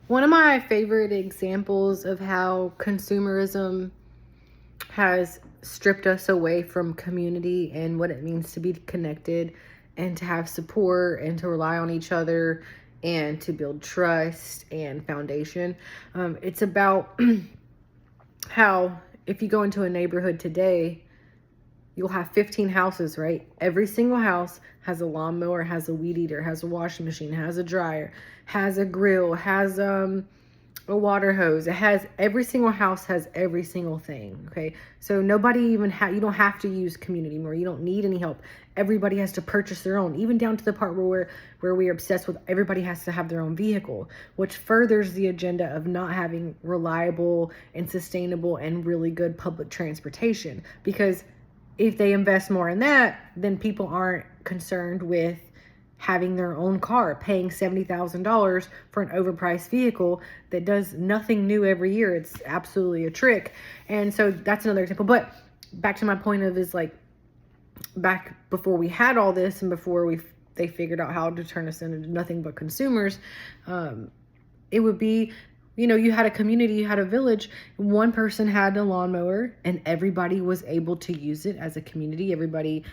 One of my favorite examples of how consumerism has stripped us away from community and what it means to be connected and to have support and to rely on each other and to build trust and foundation. It's about how if you go into a neighborhood today, you'll have 15 houses, right? Every single house has a lawnmower, has a weed eater, has a washing machine, has a dryer, has a grill, has a water hose. It has every single house has every single thing. Okay. So nobody even you don't have to use community more. You don't need any help. Everybody has to purchase their own, even down to the part where we are obsessed with everybody has to have their own vehicle, which furthers the agenda of not having reliable and sustainable and really good public transportation. Because if they invest more in that, then people aren't concerned with having their own car, paying $70,000 for an overpriced vehicle that does nothing new every year. It's absolutely a trick. And so that's another example. But back to my point of is like back before we had all this and before they figured out how to turn us into nothing but consumers, it would be, you had a community, you had a village, one person had a lawnmower and everybody was able to use it as a community. Everybody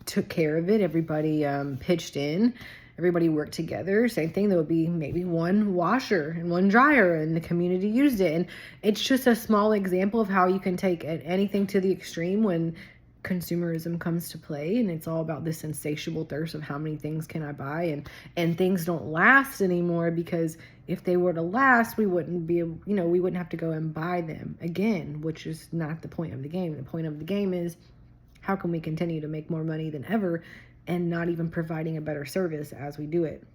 took care of it. Everybody pitched in. Everybody worked together. Same thing. There would be maybe one washer and one dryer and the community used it. And it's just a small example of how you can take anything to the extreme when consumerism comes to play, and it's all about this insatiable thirst of how many things can I buy, and things don't last anymore, because if they were to last, we wouldn't be, we wouldn't have to go and buy them again, which is not the point of the game. The point of the game is how can we continue to make more money than ever and not even providing a better service as we do it.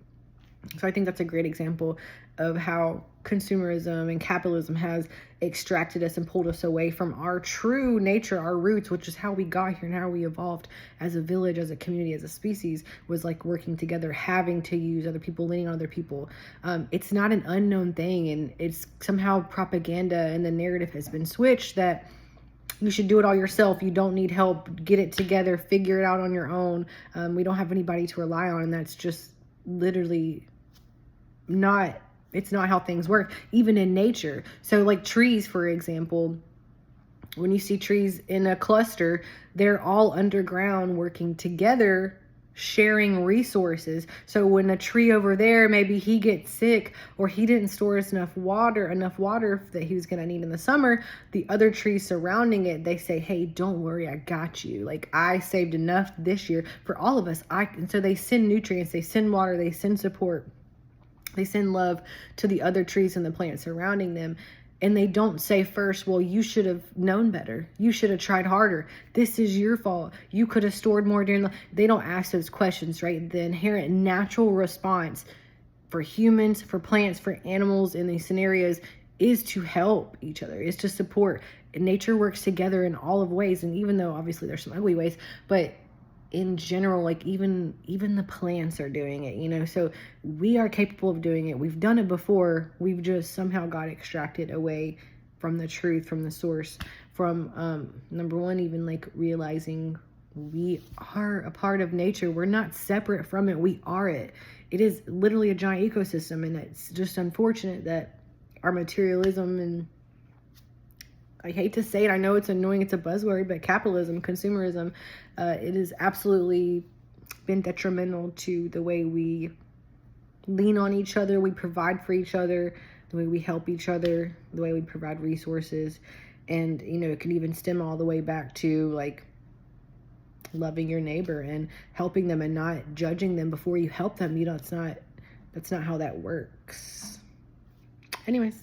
So I think that's a great example of how consumerism and capitalism has extracted us and pulled us away from our true nature, our roots, which is how we got here and how we evolved as a village, as a community, as a species, was like working together, having to use other people, leaning on other people. It's not an unknown thing, and it's somehow propaganda, and the narrative has been switched that you should do it all yourself. You don't need help. Get it together. Figure it out on your own. We don't have anybody to rely on, and that's just literally it's not how things work, even in nature. So like trees, for example, when you see trees in a cluster, they're all underground working together, sharing resources. So when a tree over there, maybe he gets sick or he didn't store enough water that he was going to need in the summer, the other trees surrounding it, they say, hey, don't worry, I got you. Like, I saved enough this year for all of us. And so they send nutrients, they send water, they send support. They send love to the other trees and the plants surrounding them. And they don't say first, well, you should have known better. You should have tried harder. This is your fault. You could have stored more They don't ask those questions, right? The inherent natural response for humans, for plants, for animals in these scenarios is to help each other, is to support. And nature works together in all of ways. And even though obviously there's some ugly ways, but in general, like even the plants are doing it, so we are capable of doing it. We've done it before. We've just somehow got extracted away from the truth, from the source, from number one, even like realizing we are a part of nature. We're not separate from it. We are it. It is literally a giant ecosystem, and it's just unfortunate that our materialism, and I hate to say it, I know it's annoying, it's a buzzword, but capitalism, consumerism, it has absolutely been detrimental to the way we lean on each other, we provide for each other, the way we help each other, the way we provide resources. And, it can even stem all the way back to like loving your neighbor and helping them and not judging them before you help them. That's not how that works. Anyways.